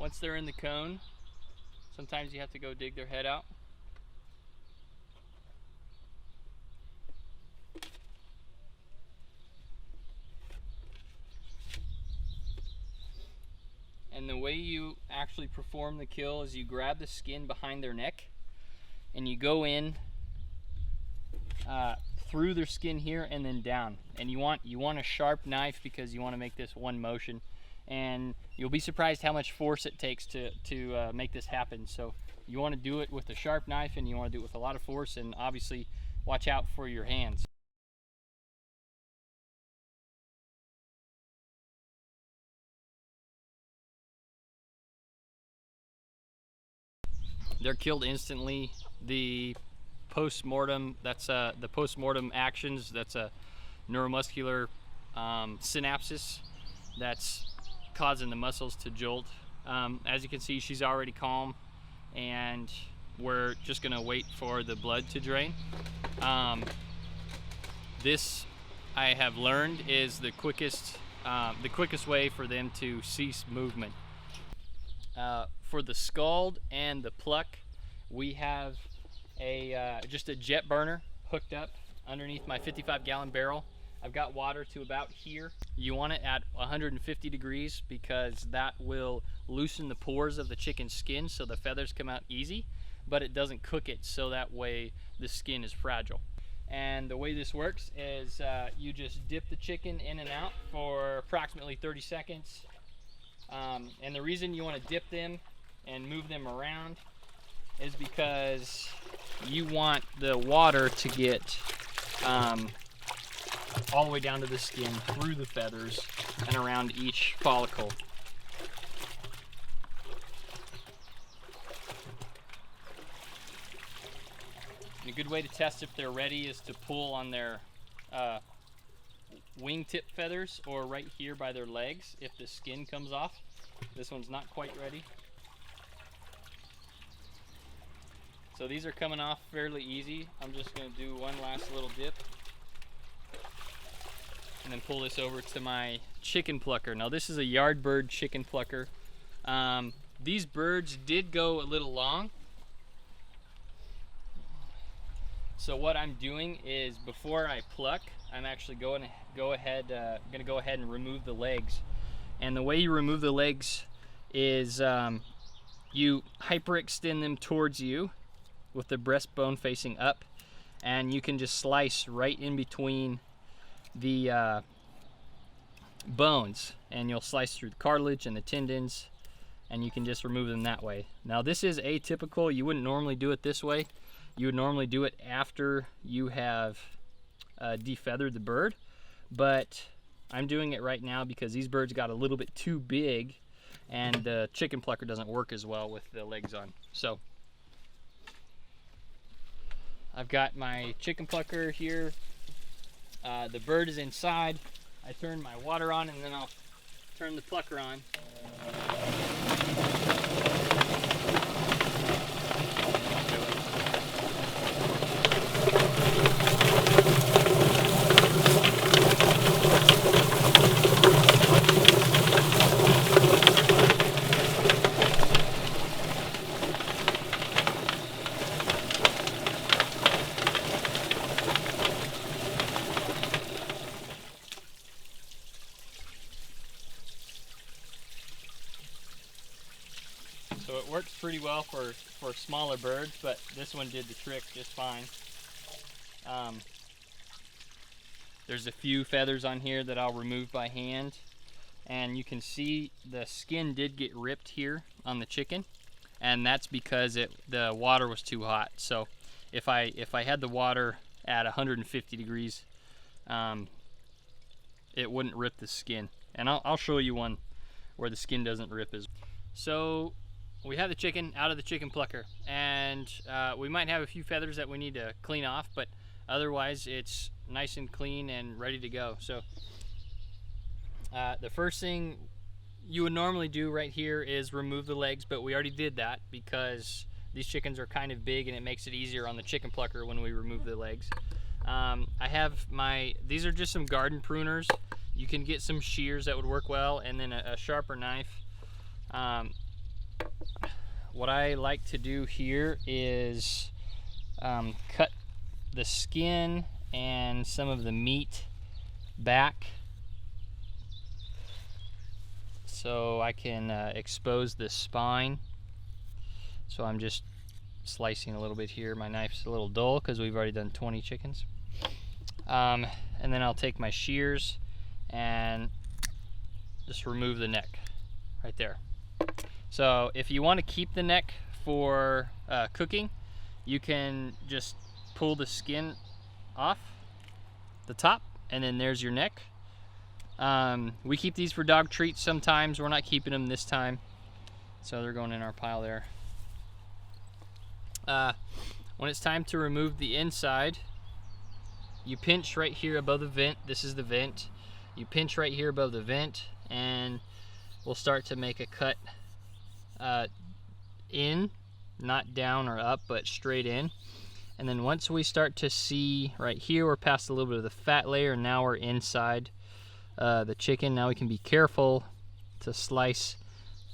Once they're in the cone, sometimes you have to go dig their head out. And the way you actually perform the kill is you grab the skin behind their neck and you go in through their skin here and then down. And you want a sharp knife because you want to make this one motion. And you'll be surprised how much force it takes to make this happen. So you want to do it with a sharp knife, and you want to do it with a lot of force, and obviously watch out for your hands. They're killed instantly. The post-mortem, that's the post-mortem actions, that's a neuromuscular synapses that's causing the muscles to jolt. As you can see, she's already calm, and we're just gonna wait for the blood to drain. This, I have learned, is the quickest way for them to cease movement. For the scald and the pluck, we have just a jet burner hooked up underneath my 55-gallon barrel. I've got water to about here. You want it at 150 degrees because that will loosen the pores of the chicken's skin so the feathers come out easy, but it doesn't cook it, so that way the skin is fragile. And the way this works is you just dip the chicken in and out for approximately 30 seconds. And the reason you want to dip them and move them around is because you want the water to get all the way down to the skin, through the feathers, and around each follicle. And a good way to test if they're ready is to pull on their wingtip feathers, or right here by their legs if the skin comes off. This one's not quite ready. So these are coming off fairly easy. I'm just going to do one last little dip and then pull this over to my chicken plucker. Now this is a yard bird chicken plucker. These birds did go a little long. So what I'm doing is, before I pluck, I'm actually going to go ahead and remove the legs. And the way you remove the legs is you hyperextend them towards you with the breastbone facing up, and you can just slice right in between the bones, and you'll slice through the cartilage and the tendons, and you can just remove them that way. Now this is atypical. You wouldn't normally do it this way. You would normally do it after you have defeathered the bird, but I'm doing it right now because these birds got a little bit too big and the chicken plucker doesn't work as well with the legs on. So I've got my chicken plucker here. The bird is inside. I turn my water on, and then I'll turn the plucker on. So it works pretty well for smaller birds, but this one did the trick just fine. There's a few feathers on here that I'll remove by hand, and you can see the skin did get ripped here on the chicken, and that's because the water was too hot. So if I had the water at 150 degrees, it wouldn't rip the skin. And I'll show you one where the skin doesn't rip. So we have the chicken out of the chicken plucker, and we might have a few feathers that we need to clean off, but otherwise it's nice and clean and ready to go. So the first thing you would normally do right here is remove the legs, but we already did that because these chickens are kind of big and it makes it easier on the chicken plucker when we remove the legs. I have these are just some garden pruners. You can get some shears that would work well, and then a sharper knife. what I like to do here is cut the skin and some of the meat back so I can expose the spine. So I'm just slicing a little bit here. My knife's a little dull because we've already done 20 chickens. And then I'll take my shears and just remove the neck right there. So if you want to keep the neck for cooking, you can just pull the skin off the top, and then there's your neck. We keep these for dog treats sometimes. We're not keeping them this time, so they're going in our pile there. When it's time to remove the inside, you pinch right here above the vent. This is the vent. You pinch right here above the vent, and we'll start to make a cut in, not down or up, but straight in. And then once we start to see right here, we're past a little bit of the fat layer, and now we're inside the chicken. Now we can be careful to slice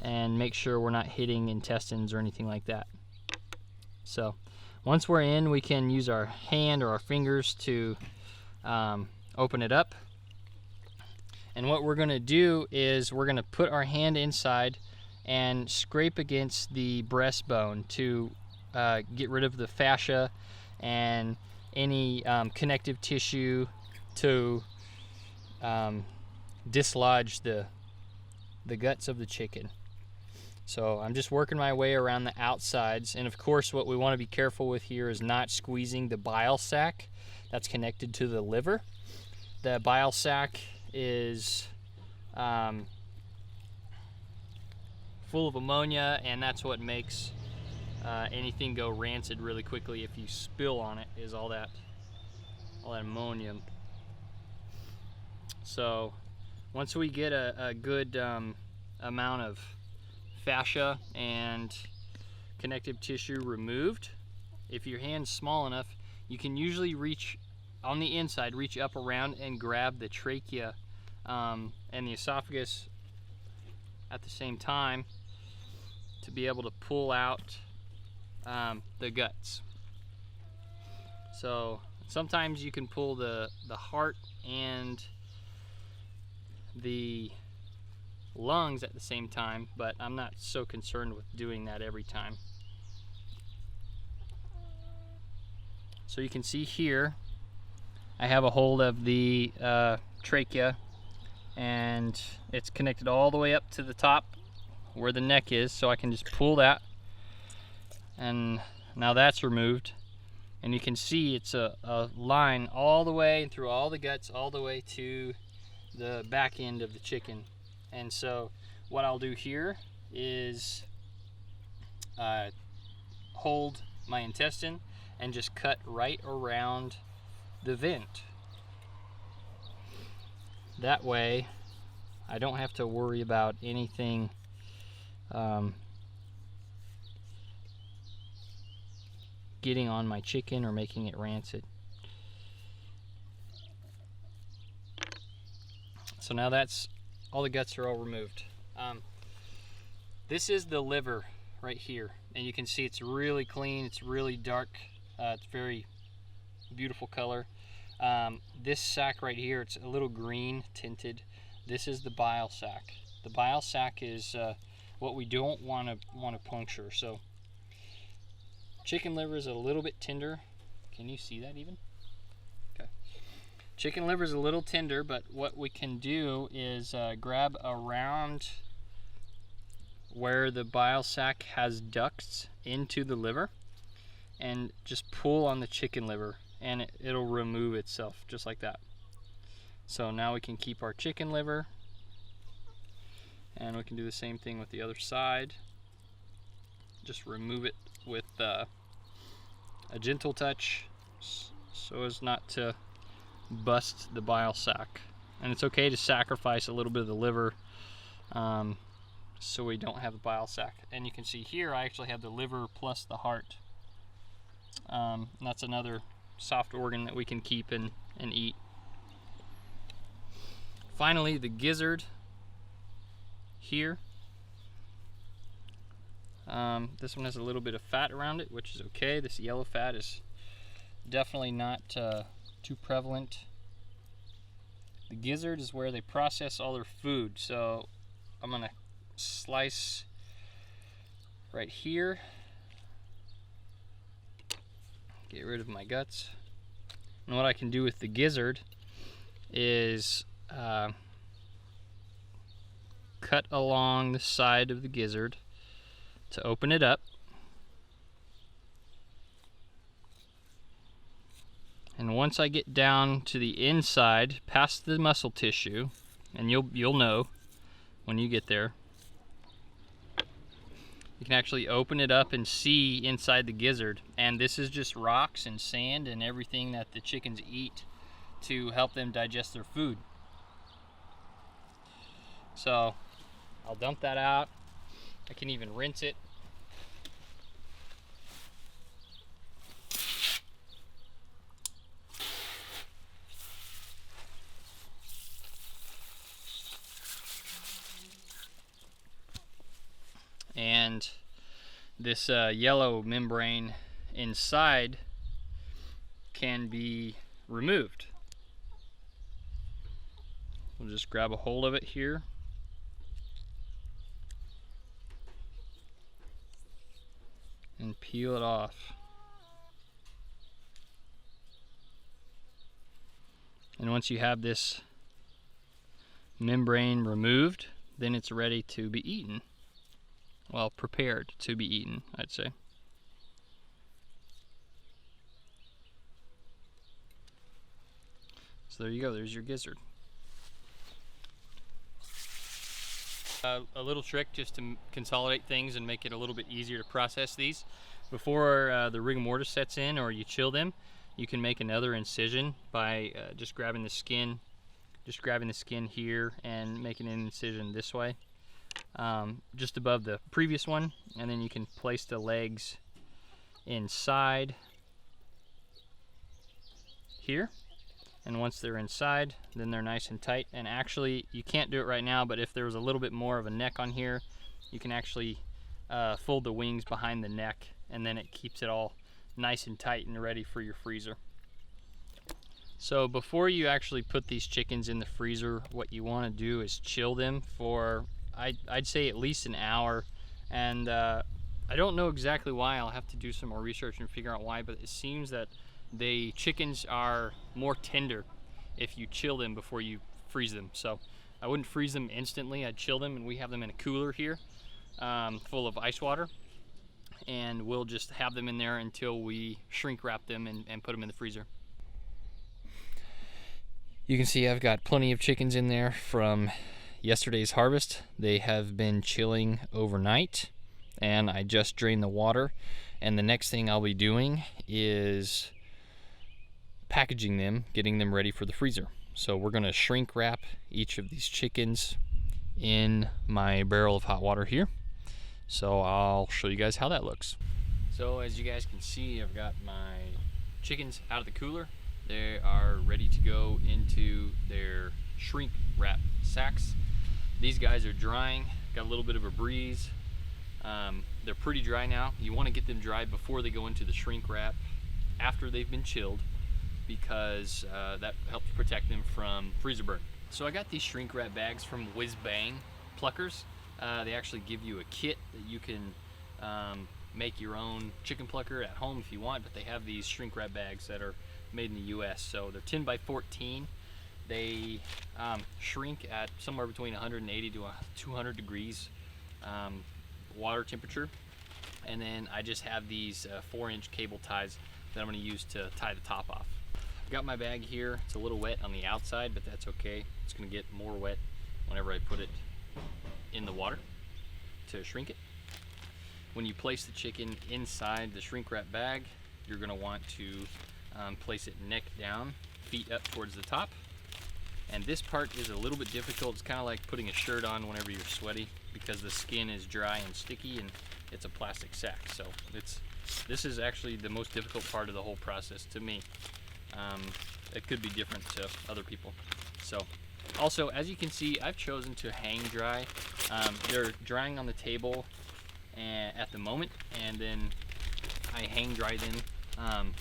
and make sure we're not hitting intestines or anything like that. So once we're in, we can use our hand or our fingers to open it up. And what we're going to do is we're going to put our hand inside and scrape against the breastbone to get rid of the fascia and any connective tissue to dislodge the guts of the chicken. So I'm just working my way around the outsides, and of course what we want to be careful with here is not squeezing the bile sac that's connected to the liver. The bile sac is full of ammonia, and that's what makes anything go rancid really quickly if you spill on it, is all that ammonium. So once we get a good amount of fascia and connective tissue removed, if your hand's small enough, you can usually reach on the inside, reach up around and grab the trachea and the esophagus at the same time to be able to pull out the guts. So sometimes you can pull the heart and the lungs at the same time, but I'm not so concerned with doing that every time. So you can see here I have a hold of the trachea, and it's connected all the way up to the top where the neck is, so I can just pull that, and now that's removed. And you can see it's a line all the way through all the guts, all the way to the back end of the chicken. And so what I'll do here is hold my intestine and just cut right around the vent. That way I don't have to worry about anything getting on my chicken or making it rancid. So now that's all, the guts are all removed. This is the liver right here, and you can see it's really clean, it's really dark, it's very beautiful color. This sac right here, it's a little green tinted. This is the bile sac. The bile sac is what we don't want to puncture. So chicken liver is a little bit tender. Can you see that even? Okay. Chicken liver is a little tender, but what we can do is grab around where the bile sac has ducts into the liver and just pull on the chicken liver, and it'll remove itself just like that. So now we can keep our chicken liver, and we can do the same thing with the other side. Just remove it with a gentle touch so as not to bust the bile sac. And it's okay to sacrifice a little bit of the liver so we don't have the bile sac. And you can see here I actually have the liver plus the heart. And that's another soft organ that we can keep and eat. Finally, the gizzard here. This one has a little bit of fat around it, which is okay. This yellow fat is definitely not too prevalent. The gizzard is where they process all their food, so I'm gonna slice right here, get rid of my guts. And what I can do with the gizzard is cut along the side of the gizzard to open it up. And once I get down to the inside, past the muscle tissue, and you'll know when you get there, you can actually open it up and see inside the gizzard. And this is just rocks and sand and everything that the chickens eat to help them digest their food. So I'll dump that out. I can even rinse it. And this yellow membrane inside can be removed. We'll just grab a hold of it here. And peel it off. And once you have this membrane removed, then it's ready to be eaten. Well, prepared to be eaten, I'd say. So there you go, there's your gizzard. A little trick just to consolidate things and make it a little bit easier to process these. Before the rigor mortis sets in or you chill them, you can make another incision by just grabbing the skin here and making an incision this way, just above the previous one, and then you can place the legs inside here. And once they're inside, then they're nice and tight. And actually, you can't do it right now, but if there was a little bit more of a neck on here, you can actually fold the wings behind the neck, and then it keeps it all nice and tight and ready for your freezer. So before you actually put these chickens in the freezer, what you want to do is chill them for, I'd say at least an hour. And I don't know exactly why. I'll have to do some more research and figure out why, but it seems that the chickens are more tender if you chill them before you freeze them. So I wouldn't freeze them instantly. I'd chill them, and we have them in a cooler here full of ice water, and we'll just have them in there until we shrink wrap them and put them in the freezer. You can see I've got plenty of chickens in there from yesterday's harvest. They have been chilling overnight, and I just drained the water, and the next thing I'll be doing is packaging them, getting them ready for the freezer. So we're going to shrink wrap each of these chickens in my barrel of hot water here. So I'll show you guys how that looks. So as you guys can see, I've got my chickens out of the cooler. They are ready to go into their shrink wrap sacks. These guys are drying, got a little bit of a breeze. They're pretty dry now. You want to get them dry before they go into the shrink wrap after they've been chilled, because that helps protect them from freezer burn. So I got these shrink wrap bags from Whiz Bang Pluckers. They actually give you a kit that you can make your own chicken plucker at home if you want, but they have these shrink wrap bags that are made in the US. So they're 10 by 14. They shrink at somewhere between 180 to 200 degrees water temperature. And then I just have these 4-inch cable ties that I'm going to use to tie the top off. I've got my bag here. It's a little wet on the outside, but that's okay. It's going to get more wet whenever I put it in the water to shrink it. When you place the chicken inside the shrink wrap bag, you're going to want to place it neck down, feet up towards the top. And this part is a little bit difficult. It's kind of like putting a shirt on whenever you're sweaty, because the skin is dry and sticky and it's a plastic sack. So this is actually the most difficult part of the whole process to me. It could be different to other people. So also, as you can see, I've chosen to hang dry. They're drying on the table at the moment, and then I hang dry them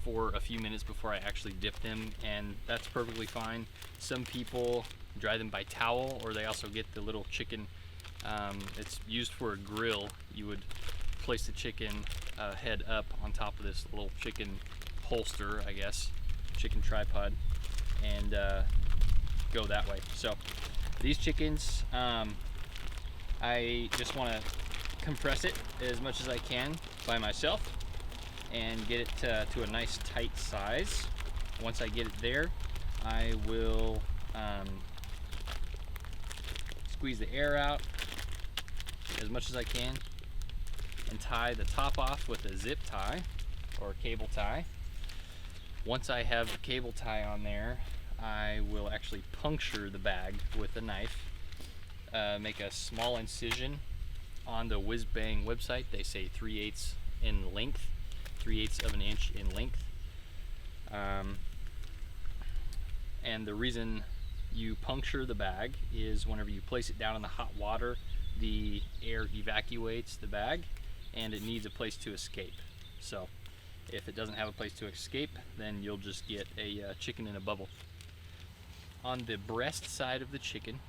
for a few minutes before I actually dip them, and that's perfectly fine. Some people dry them by towel, or they also get the little chicken, it's used for a grill. You would place the chicken head up on top of this little chicken holster, I guess, chicken tripod, and go that way. So these chickens, I just want to compress it as much as I can by myself and get it to a nice tight size. Once I get it there, I will squeeze the air out as much as I can and tie the top off with a zip tie or cable tie. Once I have the cable tie on there, I will actually puncture the bag with a knife, make a small incision. On the Whiz Bang website, they say 3/8 in length, 3/8 of an inch in length. And the reason you puncture the bag is whenever you place it down in the hot water, the air evacuates the bag and it needs a place to escape. So if it doesn't have a place to escape, then you'll just get a chicken in a bubble. On the breast side of the chicken,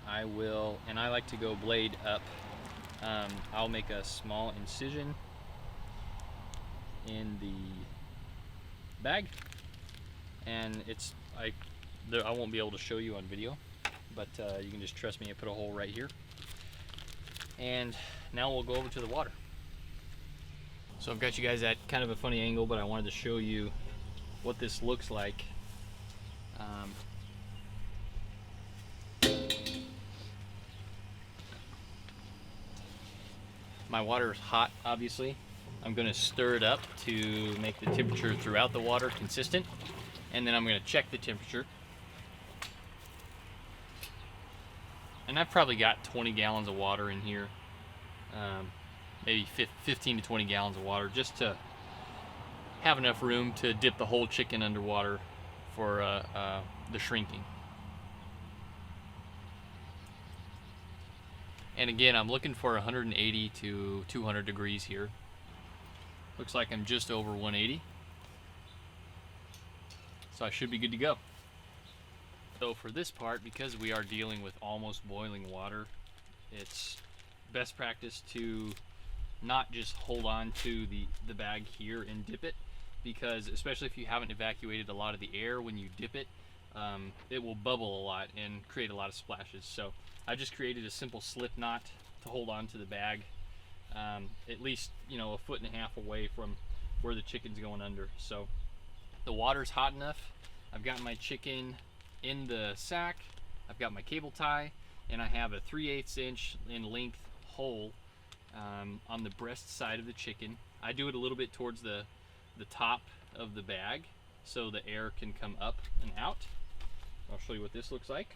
I will, and I like to go blade up, I'll make a small incision in the bag, and I won't be able to show you on video, but you can just trust me. I put a hole right here, and now we'll go over to the water. So I've got you guys at kind of a funny angle, but I wanted to show you what this looks like. My water is hot, obviously. I'm going to stir it up to make the temperature throughout the water consistent, and then I'm going to check the temperature. And I've probably got 20 gallons of water in here, maybe 15 to 20 gallons of water, just to have enough room to dip the whole chicken underwater for the shrinking. And again, I'm looking for 180 to 200 degrees here. Looks like I'm just over 180. So I should be good to go. So for this part, because we are dealing with almost boiling water, it's best practice to not just hold on to the bag here and dip it, because especially if you haven't evacuated a lot of the air when you dip it, it will bubble a lot and create a lot of splashes. So I just created a simple slip knot to hold on to the bag, at least, you know, 1.5 feet away from where the chicken's going under. So the water's hot enough. I've got my chicken in the sack, I've got my cable tie, and I have a 3/8 inch in length hole on the breast side of the chicken. I do it a little bit towards the top of the bag so the air can come up and out. I'll show you what this looks like.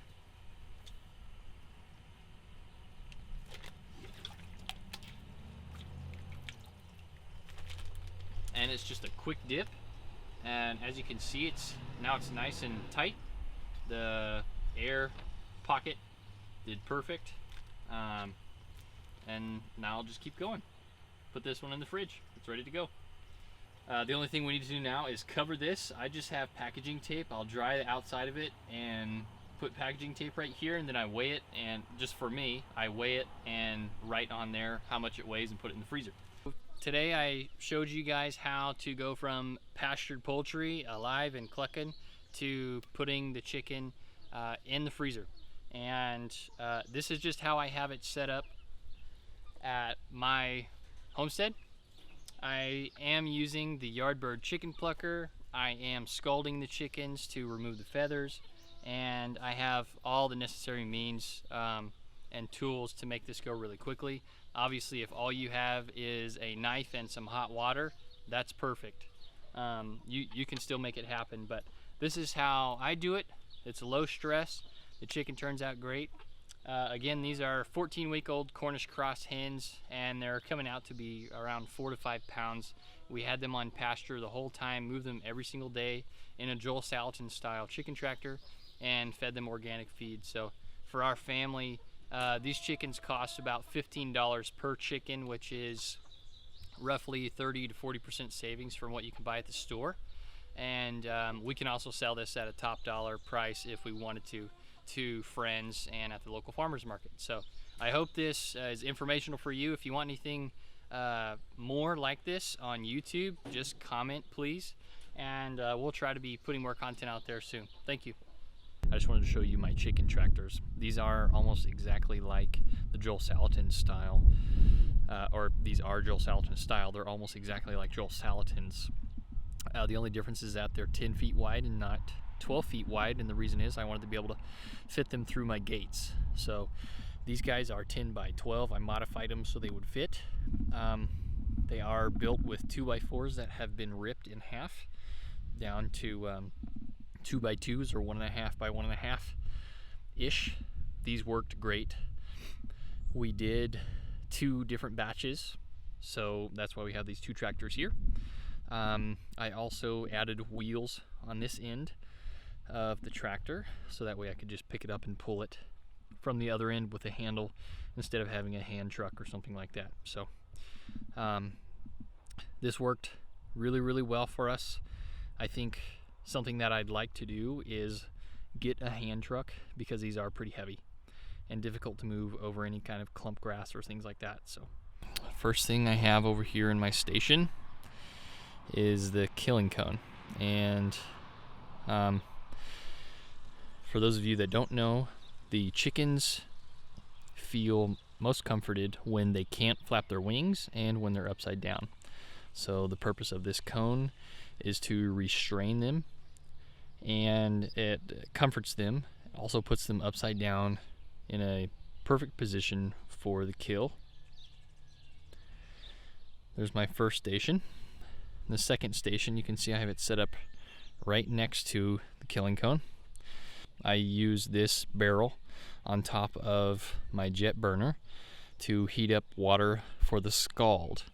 And it's just a quick dip, and as you can see, it's nice and tight. The air pocket did perfect, and now I'll just keep going. Put this one in the fridge. It's ready to go. The only thing we need to do now is cover this. I just have packaging tape. I'll dry the outside of it and put packaging tape right here, and then I weigh it, and just for me, I weigh it and write on there how much it weighs and put it in the freezer. Today I showed you guys how to go from pastured poultry, alive and clucking, to putting the chicken in the freezer. And this is just how I have it set up at my homestead. I am using the Yardbird chicken plucker. I am scalding the chickens to remove the feathers, and I have all the necessary means and tools to make this go really quickly. Obviously, if all you have is a knife and some hot water, that's perfect. You can still make it happen, but this is how I do it. It's low stress. The chicken turns out great. Again, these are 14-week-old Cornish cross hens, and they're coming out to be around 4 to 5 pounds. We had them on pasture the whole time, moved them every single day in a Joel Salatin style chicken tractor, and fed them organic feed. So for our family, These chickens cost about $15 per chicken, which is roughly 30 to 40% savings from what you can buy at the store. And we can also sell this at a top dollar price if we wanted to friends and at the local farmers market. So I hope this is informational for you. If you want anything more like this on YouTube, just comment please, and we'll try to be putting more content out there soon. Thank you. I just wanted to show you my chicken tractors. These are almost exactly like the Joel Salatin style, or these are Joel Salatin style. They're almost exactly like Joel Salatin's. The only difference is that they're 10 feet wide and not 12 feet wide, and the reason is I wanted to be able to fit them through my gates. So these guys are 10 by 12. I modified them so they would fit. They are built with 2x4s that have been ripped in half down to 2x2s, or 1.5 by 1.5 ish. These worked great. We did 2 different batches, so that's why we have these 2 tractors here. I also added wheels on this end of the tractor, so that way I could just pick it up and pull it from the other end with a handle instead of having a hand truck or something like that. So this worked really well for us. I think something that I'd like to do is get a hand truck, because these are pretty heavy and difficult to move over any kind of clump grass or things like that. So first thing I have over here in my station is the killing cone. And for those of you that don't know, the chickens feel most comforted when they can't flap their wings and when they're upside down. So the purpose of this cone is to restrain them, and it comforts them. It also puts them upside down in a perfect position for the kill. There's my first station. The second station, you can see I have it set up right next to the killing cone. I use this barrel on top of my jet burner to heat up water for the scald.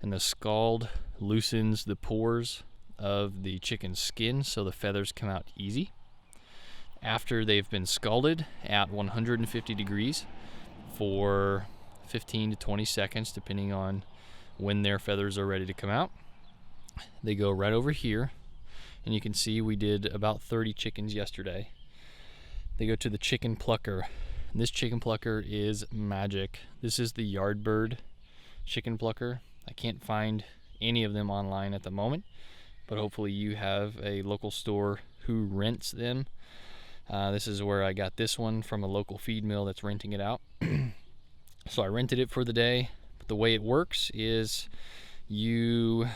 And the scald loosens the pores of the chicken's skin so the feathers come out easy. After they've been scalded at 150 degrees for 15 to 20 seconds, depending on when their feathers are ready to come out, they go right over here, and you can see we did about 30 chickens yesterday. They go to the chicken plucker. And this chicken plucker is magic. This is the Yardbird chicken plucker. I can't find any of them online at the moment, but hopefully you have a local store who rents them. This is where I got this one, from a local feed mill that's renting it out. So I rented it for the day. But the way it works is you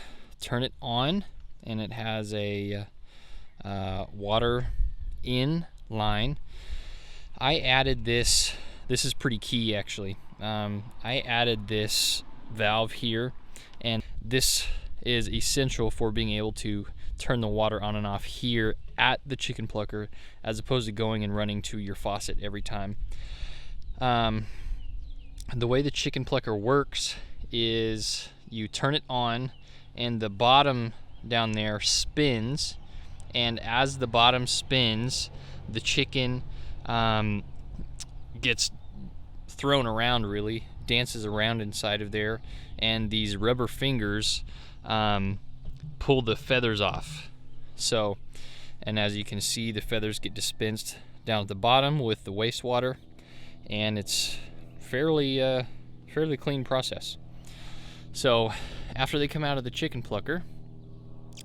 turn it on, and it has a water in line. I added this is pretty key actually. I added this valve here, and this is essential for being able to turn the water on and off here at the chicken plucker, as opposed to going and running to your faucet every time. The way the chicken plucker works is you turn it on, and the bottom down there spins, and as the bottom spins, the chicken gets thrown around, really dances around inside of there, and these rubber fingers pull the feathers off. So, and as you can see, the feathers get dispensed down at the bottom with the wastewater, and it's fairly clean process. So after they come out of the chicken plucker,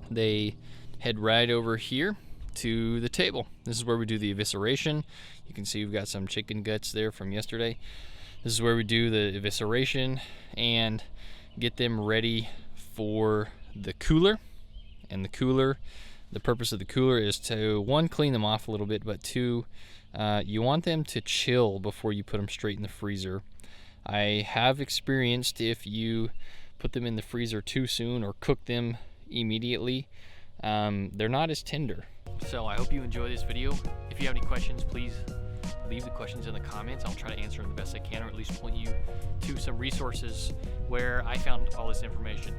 they head right over here to the table. This is where we do the evisceration. You can see we've got some chicken guts there from yesterday. This is where we do the evisceration and get them ready for the cooler. And the purpose of the cooler is to, 1, clean them off a little bit, but 2, you want them to chill before you put them straight in the freezer. I have experienced if you put them in the freezer too soon or cook them immediately, they're not as tender. So I hope you enjoy this video. If you have any questions, please leave the questions in the comments. I'll try to answer them the best I can, or at least point you to some resources where I found all this information.